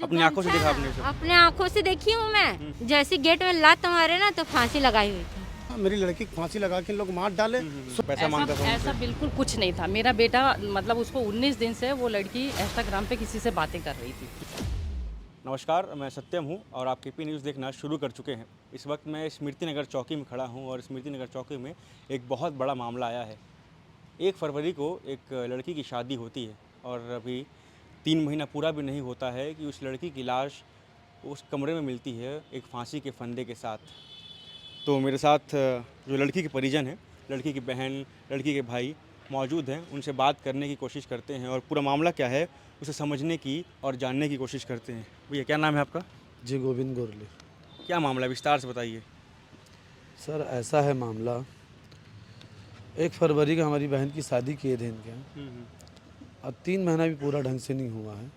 जो अपनी आंखों से गमछा देखा है आपने ना, सब? अपने आंखों से देखी हूँ मैं। जैसे गेट में लात मारे ना तो फांसी लगाई हुई थी। हाँ, मेरी लड़की को फांसी लगा के इन लोग मार डाले। पैसा मांगता था ऐसा उनसे। बिल्कुल कुछ नहीं था। मेरा बेटा मतलब उसको 19 दिन से वो लड़की इंस्टाग्राम पे किसी से बातें कर रही थी। नमस्कार, मैं सत्यम हूं और आप केपी न्यूज़ देखना शुरू कर चुके हैं। इस वक्त मैं स्मृति नगर चौकी में खड़ा हूं और स्मृति नगर चौकी में एक बहुत बड़ा मामला आया है। 1 फरवरी को एक लड़की की शादी होती है और अभी 3 महीना पूरा भी नहीं होता है कि उस लड़की की लाश उस कमरे में मिलती है एक फांसी के फंदे के साथ। तो मेरे साथ जो लड़की के परिजन हैं, लड़की की बहन, लड़की के भाई मौजूद हैं, उनसे बात करने की कोशिश करते हैं और पूरा मामला क्या है उसे समझने की और जानने की कोशिश करते हैं। भैया क्या नाम है आपका? जी गोविंद गोरले। क्या मामला है, विस्तार से बताइए। सर ऐसा है मामला, 1 फरवरी को हमारी बहन की शादी किए थे इनके यहाँ। अब 3 महीना भी पूरा ढंग से नहीं हुआ है।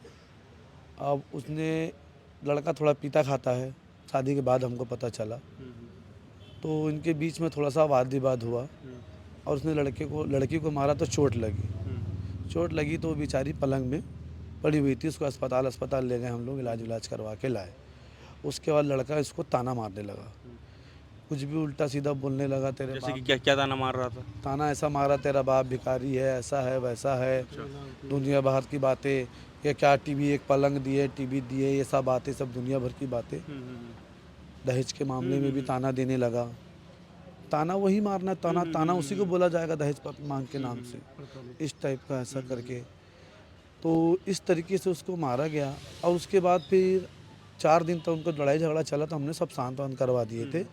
अब उसने लड़का थोड़ा पीता खाता है, शादी के बाद हमको पता चला। तो इनके बीच में थोड़ा सा वाद विवाद हुआ और उसने लड़की को मारा तो चोट लगी तो वो बेचारी पलंग में पड़ी हुई थी। उसको अस्पताल ले गए हम लोग, इलाज करवा के लाए। उसके बाद लड़का इसको ताना मारने लगा, कुछ भी उल्टा सीधा बोलने लगा। तेरे जैसे बाप कि क्या क्या ताना मार रहा था? ताना ऐसा मारा, तेरा बाप भिखारी है, ऐसा है वैसा है, दुनिया भर की बातें। ये क्या टीवी, एक पलंग दिए, टीवी दिए, ये सब बातें, सब दुनिया भर की बातें। दहेज के मामले में भी ताना देने लगा। ताना वही मारना, ताना उसी को बोला जाएगा दहेज पर मांग के नाम से, इस टाइप का ऐसा करके। तो इस तरीके से उसको मारा गया और उसके बाद फिर 4 दिन तक उनको लड़ाई झगड़ा चला। तो हमने सब शांत वांत करवा दिए थे।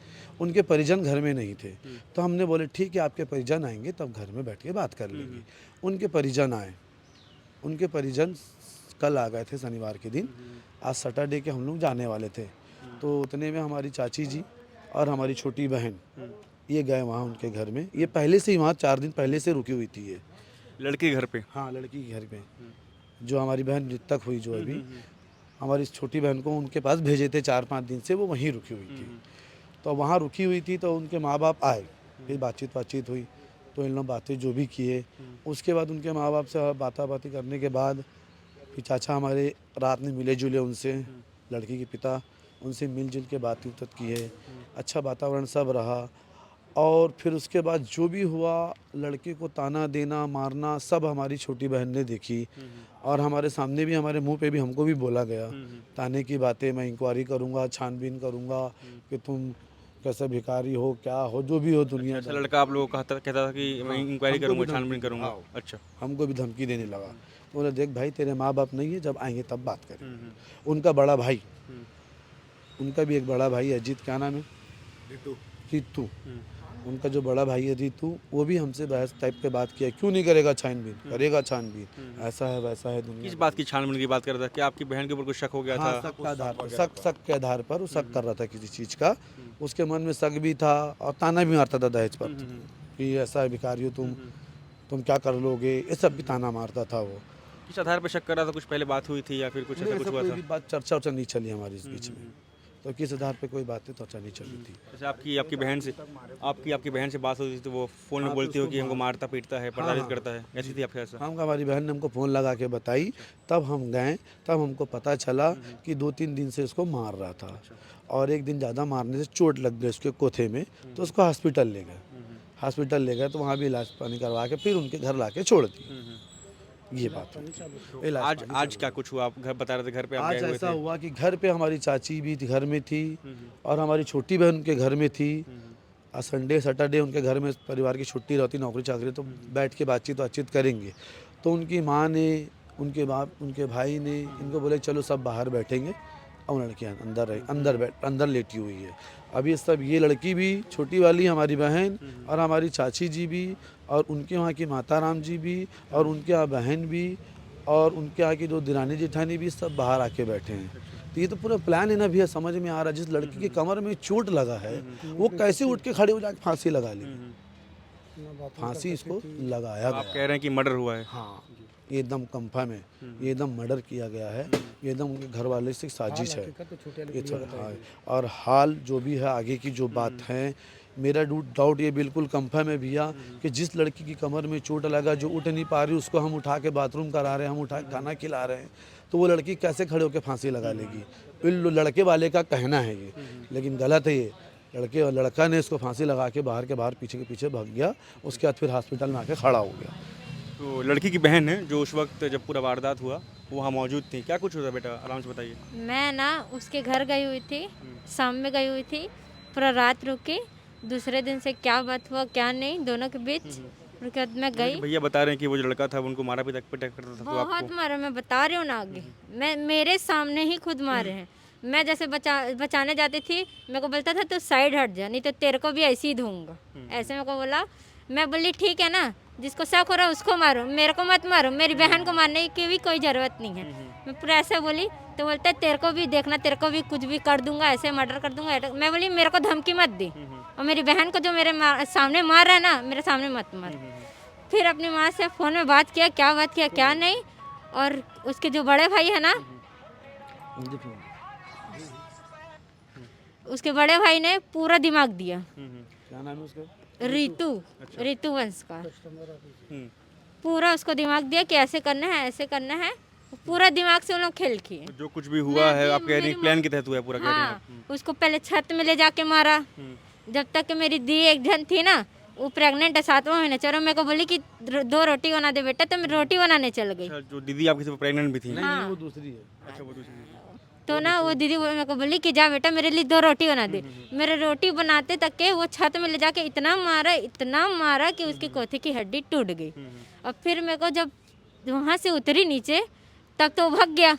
उनके परिजन घर में नहीं थे तो हमने बोले ठीक है, आपके परिजन आएंगे तब घर में बैठ के बात कर लेंगे। उनके परिजन आए, उनके परिजन कल आ गए थे शनिवार के दिन। आज सैटरडे के हम लोग जाने वाले थे। तो उतने में हमारी चाची जी और हमारी छोटी बहन ये गए वहाँ उनके घर में। ये पहले से ही वहाँ 4 दिन पहले से रुकी हुई थी ये। लड़के के घर पे? हाँ, लड़की के घर पे। जो हमारी बहन मृतक हुई, जो अभी हमारी छोटी बहन को उनके पास भेजे थे 4-5 दिन से, वो वहीं रुकी हुई थी। तो वहाँ रुकी हुई थी तो उनके माँ बाप आए, फिर बातचीत हुई। तो इन लोग बातें जो भी किए, उसके बाद उनके माँ बाप से बातें करने के बाद फिर चाचा हमारे रात में मिले जुले उनसे, लड़की के पिता, उनसे मिलजुल के बातचीत किए। अच्छा वातावरण सब रहा। और फिर उसके बाद जो भी हुआ, लड़के को ताना देना मारना सब हमारी छोटी बहन ने देखी और हमारे सामने भी, हमारे मुंह पे भी हमको भी बोला गया ताने की बातें। मैं इंक्वायरी करूंगा, छानबीन करूंगा कि तुम कैसे भिखारी हो, क्या हो, जो भी हो दुनिया। ऐसा लड़का आप लोगों को कहता था कि मैं इंक्वायरी हमको करूंगा, भी छानबीन धमकी, करूंगा? हाँ। अच्छा। हमको भी धमकी देने लगा। तो बोले देख भाई, तेरे माँ बाप नहीं है, जब आएंगे तब बात करेंगे। उनका बड़ा भाई, उनका भी एक बड़ा भाई है, अजीत, क्या नाम है, रितु। उनका जो बड़ा भाई है रितु, वो भी हमसे बहस टाइप के बात किया, क्यों नहीं करेगा छानबीन, करेगा छानबीन, ऐसा है वैसा है दुनिया। किस बात की छानबीन की बात कर रहा था? क्या आपकी बहन के ऊपर कुछ शक हो गया हाँ, था? शक के आधार पर, शक के आधार पर वो शक कर रहा था किसी चीज़ का। उसके मन में शक भी था और ताना भी मारता था दहेज पर कि ऐसा है, भिखारी हो तुम क्या कर लोगे, ये सब भी ताना मारता था वो। किस आधार पर शक कर रहा था? कुछ पहले बात हुई थी या फिर कुछ ऐसा कुछ हुआ कोई था? भी बात चर्चा नहीं चली हमारी इस बीच में। तो किस आधार पे कोई बातें चर्चा नहीं चली थी। जैसे आपकी बहन से आपकी बहन से बात होती थी तो वो फ़ोन में बोलती हो कि हमको मारता पीटता है, प्रताड़ित करता है, ऐसी थी आपके ऐसा? हमारी बहन ने हमको फ़ोन लगा के बताई, तब हम गए। तब हमको पता चला कि 2-3 दिन से इसको मार रहा था और एक दिन ज़्यादा मारने से चोट लग गई उसके कोथे में। तो उसको हॉस्पिटल ले गए। तो वहाँ भी इलाज पानी करवा के फिर उनके घर ला के छोड़ दी। ये बात है। आज क्या कुछ हुआ? आप घर बता रहे थे, घर पे आप आज गए हुए ऐसा थे। हुआ कि घर पे हमारी चाची भी घर में थी और हमारी छोटी बहन उनके घर में थी। और संडे सैटरडे उनके घर में परिवार की छुट्टी रहती, नौकरी चाकरी, तो बैठ के बातचीत करेंगे। तो उनकी माँ ने, उनके भाई ने इनको बोले चलो सब बाहर बैठेंगे और लड़कियाँ अंदर लेटी हुई है। अभी सब ये लड़की भी, छोटी वाली हमारी बहन और हमारी चाची जी भी और उनके वहाँ की माता राम जी भी और उनके यहाँ बहन भी और उनके यहाँ की जो दिरानी जेठानी भी, सब बाहर आके बैठे हैं। तो ये तो पूरा प्लान है ना भैया, समझ में आ रहा है। जिस लड़की के कमर में चोट लगा है वो कैसे उठ के खड़े हो जाके फांसी लगा ली। फांसी इसको लगाया आप गया। कह रहे हैं कि मर्डर हुआ है? हाँ, ये एकदम कंफर्म है, ये एकदम मर्डर किया गया है, ये एकदम उनके घर वाले से साजिश है ये। हाँ, और हाल जो भी है, आगे की जो बात है, मेरा डाउट ये बिल्कुल कंफर्म है भैया कि जिस लड़की की कमर में चोट लगा, जो उठ नहीं पा रही, उसको हम उठा के बाथरूम करा रहे हैं, हम उठा के खाना खिला रहे हैं, तो वो लड़की कैसे खड़े होकर फांसी लगा लेगी। फिर लड़के वाले का कहना है ये, लेकिन गलत है ये। लड़का ने इसको फांसी लगा के बाहर के बाहर पीछे के पीछे भाग गया, उसके बाद फिर हॉस्पिटल में आके खड़ा हो गया। तो लड़की की बहन है जो उस वक्त जब पूरा वारदात हुआ वो वहाँ मौजूद थी, क्या कुछ हुआ बेटा, आराम से बताइए। मैं ना उसके घर गई हुई थी, शाम में गई हुई थी, पूरा रात रुकी। दूसरे दिन से क्या बात हुआ क्या नहीं दोनों के बीच, उसके बाद मैं गई। भैया बता रहे हैं कि वो जो लड़का था वो उनको मारा पिटा करता था, तो बहुत आपको मारा, मैं बता रही हूँ ना आगे। मैं मेरे सामने ही खुद मारे हैं। मैं जैसे बचाने जाती थी, मेरे को बोलता था तो साइड हट जा, नहीं तो तेरे को भी ऐसे ही दूंगा। ऐसे मेरे को बोला। मैं बोली ठीक है ना, जिसको शक हो रहा है उसको मारो, मेरे को मत मारो, मेरी बहन को मारने की भी कोई ज़रूरत नहीं है। मैं पूरा ऐसे बोली तो बोलता है तेरे को भी देखना, तेरे को भी कुछ भी कर दूंगा, ऐसे मर्डर कर दूंगा। मैं बोली मेरे को धमकी मत दी, और मेरी बहन को जो मेरे सामने मार रहा है ना, मेरे सामने मत मार। फिर अपनी माँ से फ़ोन में बात किया, क्या बात किया क्या नहीं। और उसके जो बड़े भाई है ना, उसके बड़े भाई ने पूरा दिमाग दिया। क्या नाम है उसका? रीतू वंशकार। पूरा उसको दिमाग दिया कि ऐसे करना है ऐसे करना है, पूरा दिमाग से उन लोग खेल किए। जो कुछ भी हुआ है आप कह रही प्लान के तहत हुआ है पूरा, कह रही हैं हाँ, आप। उसको पहले छत में ले जाके मारा। जब तक कि मेरी दी एक जन थी ना, वो प्रेग्नेंट है 7वां महीना चलो, मेरे को बोली कि 2 रोटी बना दे बेटा, तो मैं रोटी बनाने चल गई। अच्छा, जो दीदी आपकी से प्रेग्नेंट भी थी। नहीं, वो दूसरी है। अच्छा, वो दूसरी। तो ना वो दीदी मेरे को बोली कि जा बेटा मेरे लिए 2 रोटी बना दे। मेरे रोटी बनाते तक के वो छत में ले जाके इतना मारा कि उसकी कोथे की हड्डी टूट गई। और फिर मेरे को जब वहाँ से उतरी नीचे, तब तो वो भाग गया।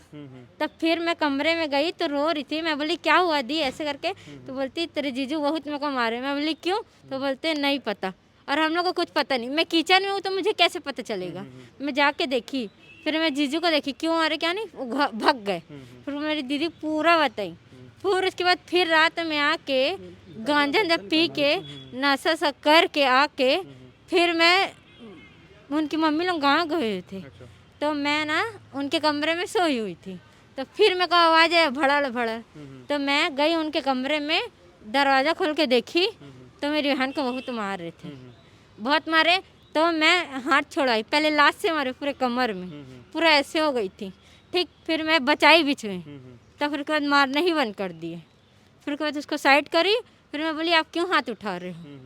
तब फिर मैं कमरे में गई तो रो रही थी। मैं बोली क्या हुआ दी ऐसे करके, तो बोलती तेरे जीजू बहुत मेरे को मारे। मैं बोली क्यों, तो बोलते नहीं पता, और हम लोग को कुछ पता नहीं। मैं किचन में हूँ तो मुझे कैसे पता चलेगा। मैं जाके देखी, फिर मैं जीजू को देखी क्यों मारे क्या नहीं, वो भाग गए। फिर मेरी दीदी पूरा बताई। फिर उसके बाद फिर रात में आके गांजा जब पी के नशा सा करके आके, फिर मैं उनकी मम्मी लोग गाँव गए हुए थे, तो मैं ना उनके कमरे में सोई हुई थी। तो फिर मेरे को आवाज़ आया भड़ड़, तो मैं गई उनके कमरे में, दरवाज़ा खोल के देखी तो मेरी बहन को बहुत मार रहे थे, बहुत मारे। तो मैं हाथ छोड़ाई, पहले लाश से मारे पूरे कमर में, पूरा ऐसे हो गई थी। ठीक, फिर मैं बचाई बीच में, तो फिर उसके बाद मारना ही बंद कर दिए। फिर उसके बाद उसको साइड करी। फिर मैं बोली आप क्यों हाथ उठा रहे हो,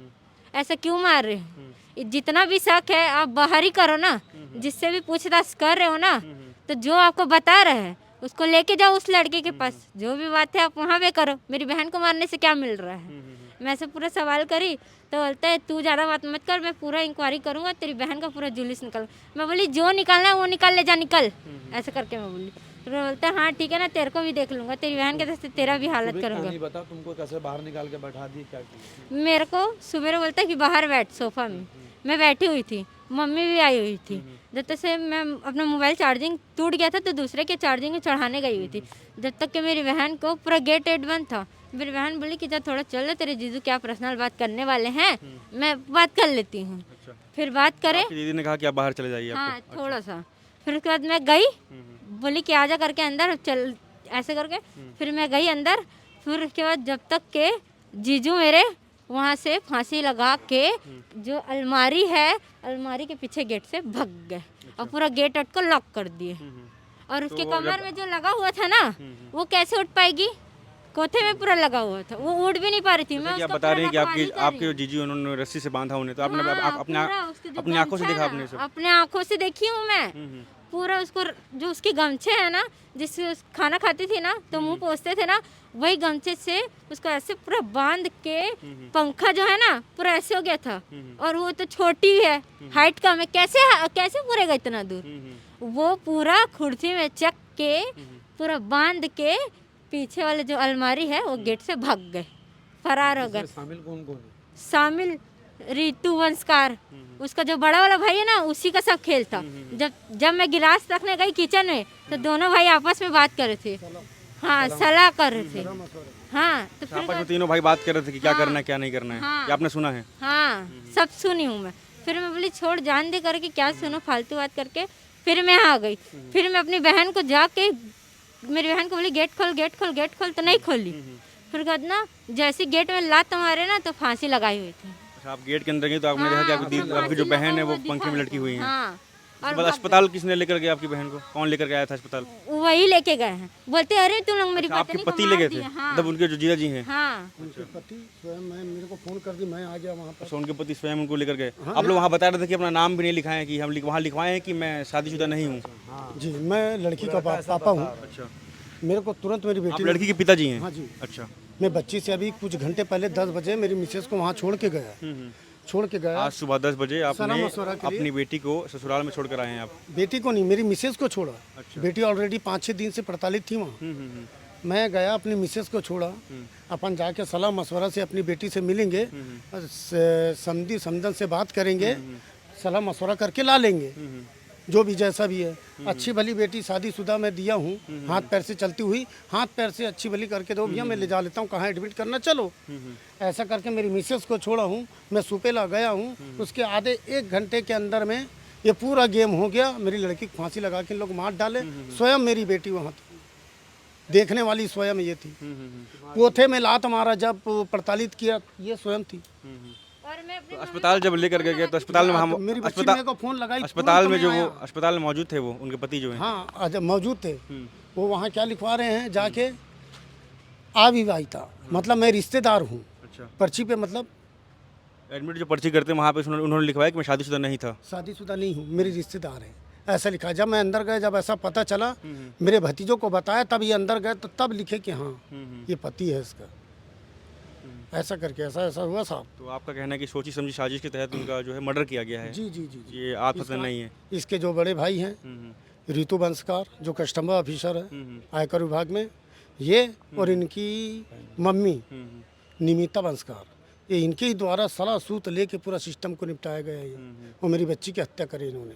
ऐसा क्यों मार रहे हो, जितना भी शक है आप बाहर ही करो ना, जिससे भी पूछताछ कर रहे हो ना, तो जो आपको बता रहे हैं उसको लेके जाओ उस लड़के के पास, जो भी बात है आप वहाँ पे करो, मेरी बहन को मारने से क्या मिल रहा है। मैं ऐसे पूरा सवाल करी तो बोलता है तू ज़्यादा बात मत कर, मैं पूरा इंक्वायरी करूँगा, तेरी बहन का पूरा जुलूस निकल। मैं बोली जो निकालना है वो निकाल ले जा, निकल, ऐसे करके मैं बोली। फिर बोलता है हाँ ठीक है ना, तेरे को भी देख लूँगा, तेरी बहन के तरफ से तेरा भी हालत करूँगा। नहीं बता तुमको कैसे बाहर निकाल के बैठा दी, क्या किया? मेरे को सुबह बोलता है कि बाहर बैठ सोफ़ा में। मैं बैठी हुई थी, मम्मी भी आई हुई थी। जब तक से मैं अपना मोबाइल चार्जिंग टूट गया था तो दूसरे के चार्जिंग में चढ़ाने गई हुई थी, जब तक कि मेरी बहन को पूरा गेट बंद था। मेरी बहन बोली कि जब थोड़ा चल, तेरे जीजू क्या पर्सनल बात करने वाले हैं, मैं बात कर लेती हूँ। फिर बात करे, दीदी ने कहा कि आप बाहर चले जाइए। हाँ थोड़ा सा। फिर उसके बाद मैं गई, बोली कि आजा करके अंदर चल, ऐसे करके फिर मैं गई अंदर। फिर उसके बाद जब तक के जीजू मेरे वहाँ से फांसी लगा के जो अलमारी है, अलमारी के पीछे गेट से भाग गए और पूरा गेट को लॉक कर दिए। और उसके कमर में जो लगा हुआ था ना, वो कैसे उठ पाएगी, कोठे में पूरा लगा हुआ था, वो उठ भी नहीं पा रही थी। मैं आप बता रही हैं कि आपके जीजू उन्होंने रस्सी से बांधा उन्हें, तो आपने अपनी आंखों से देखा? आपने अपने आंखों से देखी हूँ मैं पूरा। उसको जो उसकी गमछे है ना, जिससे खाना खाती थी ना तो मुंह पोंछते थे ना, वही गमछे से उसको ऐसे पूरा बांध के, पंखा जो है ना पूरा ऐसे हो गया था। और वो तो छोटी है, हाइट कम है, कैसे पूरेगा इतना दूर। वो पूरा कुर्सी में चक के पूरा बांध के पीछे वाले जो अलमारी है वो गेट से भाग गए, फरार हो गए। शामिल कौन कौन है? शामिल रीतू वंशकार, उसका जो बड़ा वाला भाई है ना, उसी का सब खेल था। जब मैं गिलास रखने गई किचन में तो दोनों भाई आपस में बात कर रहे थे, हाँ सलाह कर रहे थे। हाँ तो फिर आपस में तीनों भाई बात कर रहे थे कि क्या करना है क्या नहीं करना है। हाँ। ये आपने सुना है? हाँ सब सुनी हूँ मैं। फिर मैं बोली छोड़ जान दे करके, क्या सुनो फालतू बात करके। फिर मैं आ गई। फिर मैं अपनी बहन को जाके, मेरी बहन को बोली गेट खोल, तो नहीं खोली। फिर बाद ना जैसे गेट में लात मारे ना तो फांसी लगाई हुई थी। आप गेट के अंदर गई तो आपने देखा कि आपकी जो बहन है वो पंखे में लटकी हुई है। हाँ उसके बाद अस्पताल किसने लेकर गया आपकी बहन को? कौन लेकर के आया था अस्पताल? वही लेके गए हैं, बोलते अरे तुम लोग मेरी आपके पत्नी को पति ले गए मार थे? दिए। हाँ मतलब उनके जो जीजा जी हैं? हाँ उनके पति स्वयं मैं मेरे को फ़ोन कर दी, मैं आ गया वहाँ पर। अच्छा, उनके पति स्वयं उनको लेकर गए। आप लोग वहाँ बता रहे थे कि अपना नाम भी नहीं लिखाए हैं, कि हम वहाँ लिखवाए हैं कि मैं शादीशुदा नहीं हूँ। जी, मैं लड़की का पापा हूँ। अच्छा, मेरे को तुरंत मेरी आप बेटी लड़की के पिताजी हैं? हाँ जी। अच्छा, मैं बच्ची से अभी कुछ घंटे पहले 10 बजे मेरी मिसेस को वहाँ छोड़ के गया। छोड़ के गया, आज सुबह 10 बजे आपने सलाह मशवरा के लिए। अपनी बेटी को ससुराल में छोड़ कर आए हैं आप? बेटी को नहीं, मेरी मिसेस को छोड़ा। अच्छा। बेटी ऑलरेडी 5-6 दिन से प्रताड़ित थी वहाँ। मैं गया, अपनी मिसेस को छोड़ा, अपन जाके सलाह मशवरा से अपनी बेटी से मिलेंगे, समझी समझन से बात करेंगे, सलाह मशवरा करके ला लेंगे, जो भी जैसा भी है। अच्छी भली बेटी शादीशुदा मैं दिया हूँ, हाथ पैर से चलती हुई, हाथ पैर से अच्छी भली करके दो भैया, मैं ले जा लेता हूँ, कहाँ एडमिट करना, चलो। ऐसा करके मेरी मिसेस को छोड़ा हूँ, मैं सुपेला गया हूँ। उसके आधे 1 घंटे के अंदर में ये पूरा गेम हो गया। मेरी लड़की को फांसी लगा के लोग मार डाले। स्वयं मेरी बेटी वहाँ थी, देखने वाली स्वयं ये थी। पोथे में लात मारा जब प्रताड़ित किया, ये स्वयं थी। और मैं अपने अस्पताल जब लेकर गए तो अस्पताल में हम मेरी बच्ची मेरे को फोन लगाई, अस्पताल तुरंत में जो मैं वो आया। अस्पताल में मौजूद थे, वो उनके पति जो हैं? हाँ, जब मौजूद थे, वो वहाँ क्या लिखवा रहे हैं जाके, अविवाहिता, मतलब मैं रिश्तेदार हूँ। अच्छा, पर्ची पे मतलब एडमिट जो पर्ची करते हैं वहाँ पे उन्होंने लिखवाया कि मैं शादीशुदा नहीं था। शादीशुदा नहीं हूँ, मेरी रिश्तेदार है, ऐसा लिखा है। जब मैं अंदर गया, जब ऐसा पता चला, मेरे भतीजों को बताया, तब ये अंदर गए तो तब लिखे कि हाँ ये पति है इसका। ऐसा करके ऐसा हुआ साहब। तो आपका कहना है कि सोची समझी साजिश के तहत उनका जो है मर्डर किया गया है? जी जी जी जी। ये आत्महत्या नहीं है? इसके जो बड़े भाई हैं, ऋतु बंसकार, जो कस्टमर ऑफिसर है आयकर विभाग में, ये और इनकी मम्मी निमिता बंसकार, ये इनके ही द्वारा सलाह सूत लेके पूरा सिस्टम को निपटाया गया है। और मेरी बच्ची की हत्या करी इन्होंने।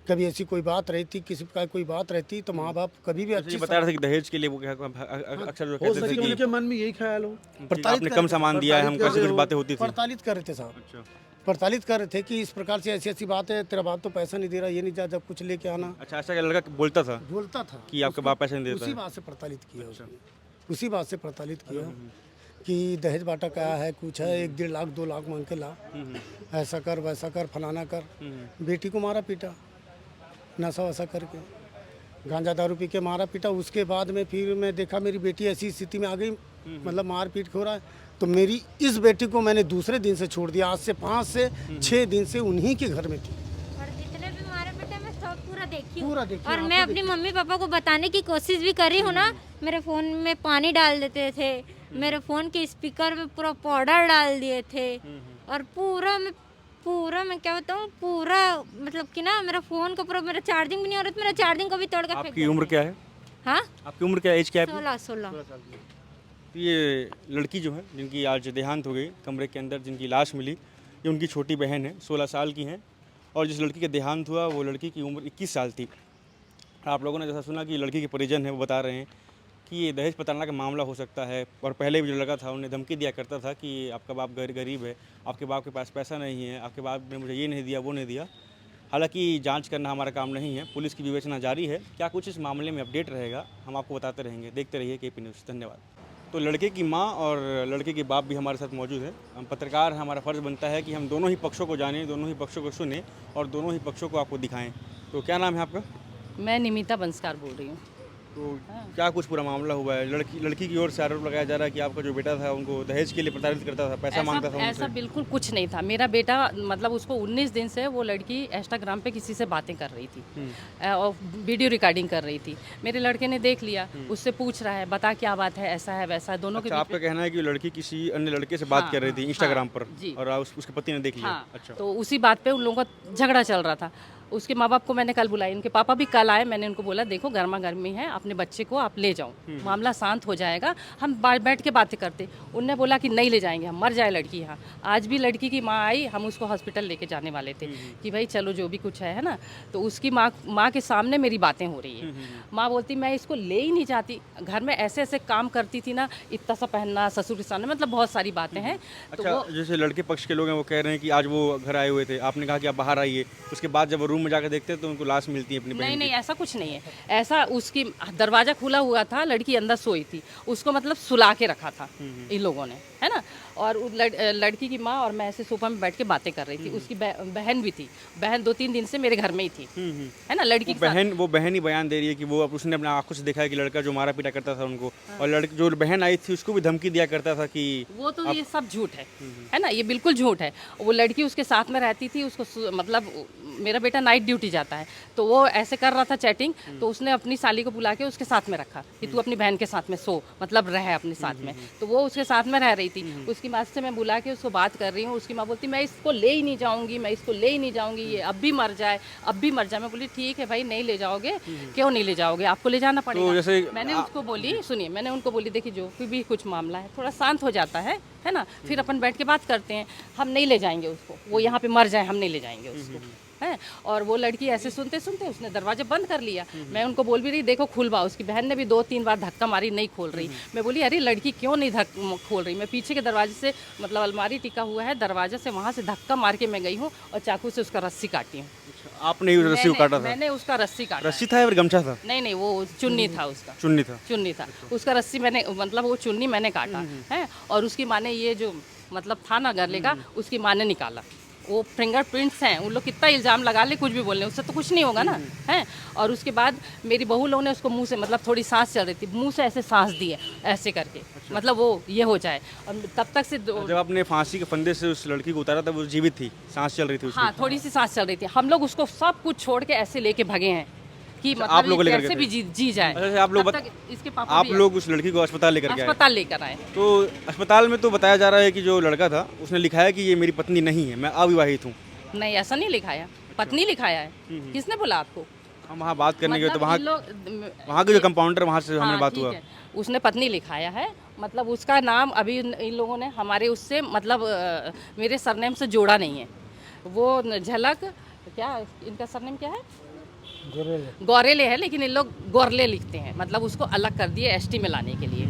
कभी ऐसी कोई बात रहती, किसी का कोई बात रहती, तो माँ बाप कभी भी अच्छी बता रहे थे कि दहेज के लिए वो अक्सर जो कहते थे कि उनके मन में यही ख्याल हो। आपने कम सामान दिया है, हम कैसे कुछ बातें होती थी। प्रताड़ित कर रहे थे साहब, अच्छा, प्रताड़ित कर रहे थे कि इस प्रकार से ऐसी ऐसी बात है, तेरा बाप तो पैसा नहीं दे रहा, ये नहीं जा, जब कुछ लेके आना। अच्छा, ऐसा क्या लड़का बोलता था बोलता था कि आपका बाप पैसा नहीं देता उसी है? बात से प्रताड़ित किया उसने, उसी बात से प्रताड़ित किया कि दहेज बाटा क्या है, कुछ है, 1-1.5 लाख 2 लाख मांग के ला, ऐसा कर वैसा कर, फलाना कर। बेटी को मारा पीटा, नशा वशा करके, गांजा दारू पी के मारा पीटा। उसके बाद में फिर मैं देखा मेरी बेटी ऐसी स्थिति में आ गई, मतलब मार पीट हो रहा है, तो मेरी इस बेटी को मैंने दूसरे दिन से छोड़ दिया। आज से 5 से 6 दिन से उन्हीं के घर में थी। और जितने भी मारे पिटे मैं सब पूरा देखी हूँ। पूरा देखी, और मैं अपनी मम्मी पापा को बताने की कोशिश भी कर रही हूँ ना। मेरे फ़ोन में पानी डाल देते थे, मेरे फ़ोन के स्पीकर में पूरा पाउडर डाल दिए थे, और पूरा मैं क्या बताऊँ, पूरा मतलब कि ना मेरा फ़ोन का पूरा, मेरा चार्जिंग भी नहीं हो रहा था, मेरा चार्जिंग को भी तोड़ के फेंक आपकी उम्र क्या है? हाँ, आपकी उम्र क्या है, एज क्या है? 16। तो ये लड़की जो है जिनकी आज देहांत हो गई, कमरे के अंदर जिनकी लाश मिली, ये उनकी छोटी बहन है, 16 साल की हैं। और जिस लड़की का देहांत हुआ वो लड़की की उम्र 21 साल थी। आप लोगों ने जैसा सुना कि लड़की के परिजन हैं वो बता रहे हैं कि ये दहेज प्रताड़ना का मामला हो सकता है। और पहले भी जो लड़का था उन्हें धमकी दिया करता था कि आपका बाप गरीब है, आपके बाप के पास पैसा नहीं है, आपके बाप ने मुझे ये नहीं दिया, वो नहीं दिया। हालांकि जांच करना हमारा काम नहीं है, पुलिस की विवेचना जारी है। क्या कुछ इस मामले में अपडेट रहेगा हम आपको बताते रहेंगे। देखते रहिए केपी न्यूज़। धन्यवाद। तो लड़के की माँ और लड़के के बाप भी हमारे साथ मौजूद हैं। हम पत्रकार, हमारा फ़र्ज़ बनता है कि हम दोनों ही पक्षों को जानें, दोनों ही पक्षों को सुनें और दोनों ही पक्षों को आपको दिखाएं। तो क्या नाम है आपका? मैं निमिता बंसकार बोल रही हूँ। तो क्या कुछ पूरा मामला हुआ है? लड़की की ओर से आरोप लगाया जा रहा है कि आपका जो बेटा था उनको दहेज के लिए प्रताड़ित करता था, पैसा मांगता था ऐसा उनसे। बिल्कुल कुछ नहीं था। मेरा बेटा मतलब उसको 19 दिन से वो लड़की इंस्टाग्राम पे किसी से बातें कर रही थी और वीडियो रिकॉर्डिंग कर रही थी। मेरे लड़के ने देख लिया, उससे पूछ रहा है बता क्या बात है, ऐसा है वैसा है। दोनों के अच्छा, आपका कहना है कि लड़की किसी अन्य लड़के से बात कर रही थी इंस्टाग्राम पर जी। और उसके पति ने देख लिया। हाँ, अच्छा, तो उसी बात पे उन लोगों का झगड़ा चल रहा था। उसके माँ बाप को मैंने कल बुलाई, उनके पापा भी कल आए। मैंने उनको बोला देखो गर्मा गर्मी है, अपने बच्चे को आप ले जाओ, मामला शांत हो जाएगा, हम बैठ के बातें करते। उनने बोला कि नहीं ले जाएंगे, हम मर जाए लड़की यहाँ। आज भी लड़की की माँ आई, हम उसको हॉस्पिटल लेके जाने वाले थे कि भाई चलो जो भी कुछ है ना। तो उसकी माँ के सामने मेरी बातें हो रही है। माँ बोलती मैं इसको ले ही नहीं जाती, घर में ऐसे ऐसे काम करती थी ना, इतना सा पहनना, ससुर के सामने, मतलब बहुत सारी बातें हैं। तो अच्छा, वो जैसे लड़के पक्ष के लोग हैं वो कह रहे हैं कि आज वो घर आए हुए थे, आपने कहा कि आप बाहर आइए, उसके बाद जब वो रूम में जाकर देखते हैं तो उनको लाश मिलती है अपनी बहन नहीं की। नहीं, ऐसा कुछ नहीं है। ऐसा उसकी दरवाजा खुला हुआ था, लड़की अंदर सोई थी, उसको मतलब सुला के रखा था इन लोगों ने, है ना। और उस लड़की की माँ और मैं ऐसे सोफा में बैठ के बातें कर रही थी। उसकी बहन भी थी, बहन 2-3 दिन से मेरे घर में ही थी, है ना, लड़की के साथ। वो बहन ही बयान दे रही है कि वो उसने अपने आंखों से देखा है कि लड़का जो मारा पीटा करता था उनको, और लड़की जो बहन आई थी उसको भी धमकी दिया करता था कि वो तो ये सब झूठ है ना, ये बिल्कुल झूठ है। वो लड़की उसके साथ में रहती थी, उसको मतलब मेरा बेटा नाइट ड्यूटी जाता है, तो वो ऐसे कर रहा था चैटिंग, तो उसने अपनी साली को बुला के उसके साथ में रखा कि तू अपनी बहन के साथ में सो, मतलब रह अपने साथ में। तो वो उसके साथ में रह रही थी। उसकी माँ से मैं बुला के उसको बात कर रही हूँ, उसकी माँ बोलती मैं इसको ले ही नहीं जाऊँगी, मैं इसको ले ही नहीं जाऊँगी, ये अब भी मर जाए, अब भी मर जाए। मैं बोली ठीक है भाई, नहीं ले जाओगे, क्यों नहीं ले जाओगे, आपको ले जाना पड़ेगा। जैसे मैंने उसको बोली, सुनिए, मैंने उनको बोली देखिए जो भी कुछ मामला है थोड़ा शांत हो जाता है ना, फिर अपन बैठ के बात करते हैं, हम नहीं ले जाएंगे उसको, वो यहाँ पे मर जाए, हम नहीं ले जाएंगे उसको, है। और वो लड़की ऐसे सुनते सुनते उसने दरवाजा बंद कर लिया। मैं उनको बोल भी रही देखो खुलवा, उसकी बहन ने भी 2-3 बार धक्का मारी, नहीं खोल रही। मैं बोली अरे लड़की क्यों नहीं खोल रही। मैं पीछे के दरवाजे से, मतलब अलमारी टिका हुआ है दरवाजा से, वहाँ से धक्का मार के मैं गई हूँ और चाकू से उसका रस्सी काटी हूँ। आपने रस्सी को काटा था? मैंने उसका रस्सी काटा। रस्सी था या फिर गमछा था? नहीं, वो चुन्नी था उसका, चुन्नी था उसका रस्सी मैंने, मतलब वो चुन्नी मैंने काटा है। और उसकी माँ ने ये जो मतलब था ना गरले का, उसकी माँ ने निकाला। वो फिंगरप्रिंट्स हैं, उन लोग कितना इल्ज़ाम लगा ले, कुछ भी बोल ले, उससे तो कुछ नहीं होगा ना, है। और उसके बाद मेरी बहू लोगों ने उसको मुंह से, मतलब थोड़ी सांस चल रही थी, मुंह से ऐसे सांस दी है ऐसे करके, मतलब वो ये हो जाए। और तब तक से जब आपने फांसी के फंदे से उस लड़की को उतारा था वो जीवित थी, सांस चल रही थी उसकी? हाँ, थोड़ी सी सांस चल रही थी। हम लोग उसको सब कुछ छोड़ के ऐसे लेके भागे हैं कि मतलब आप लोग लेकर कैसे भी जी जाए। अच्छा, आप लोग तब तक इसके पापा आप भी लोग उस लड़की को अस्पताल लेकर के आए? अस्पताल लेकर आए। तो अस्पताल में तो बताया जा रहा है कि जो लड़का था उसने लिखा है कि ये मेरी पत्नी नहीं है, मैं अविवाहित हूँ। नहीं, ऐसा नहीं लिखाया, पत्नी लिखाया है। किसने बोला आपको? हम वहाँ बात करने गए तो मतलब वहाँ के जो कंपाउंडर, वहाँ से हमें बात ठीक हुआ, है, उसने पत्नी लिखाया है। मतलब उसका नाम अभी इन लोगों ने हमारे उससे, मतलब मेरे सरनेम से जोड़ा नहीं है। वो झलक, क्या इनका सरनेम क्या है, गौरेले है, लेकिन इन लोग गोरले लिखते हैं, मतलब उसको अलग कर दिए एसटी में लाने के लिए,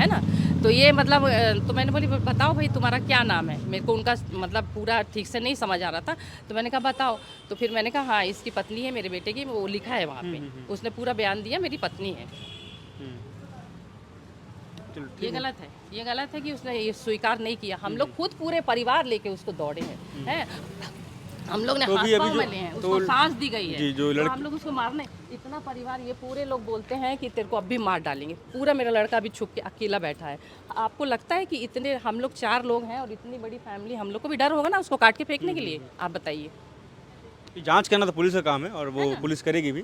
है ना। तो ये मतलब, तो मैंने बोली बताओ भाई तुम्हारा क्या नाम है। मेरे को उनका मतलब पूरा ठीक से नहीं समझ आ रहा था, तो मैंने कहा बताओ। तो फिर मैंने कहा हाँ इसकी पत्नी है मेरे बेटे की, वो लिखा है वहाँ पे। उसने पूरा बयान दिया मेरी पत्नी है। ये गलत है, ये गलत है कि उसने ये स्वीकार नहीं किया। हम लोग खुद पूरे परिवार लेके उसको दौड़े हैं, हम लोग ने तो हाथ भी पाँव अभी में लिए हैं, उसको सांस दी गई है। जी, जो तो हम लोग उसको मारने, इतना परिवार, ये पूरे लोग बोलते हैं कि तेरे को अब भी मार डालेंगे। पूरा मेरा लड़का अभी छुप के अकेला बैठा है। आपको लगता है कि इतने हम लोग 4 लोग हैं और इतनी बड़ी फैमिली, हम लोग को भी डर होगा ना उसको काट के फेंकने के लिए? आप बताइए। जांच करना तो पुलिस का काम है और वो पुलिस करेगी भी।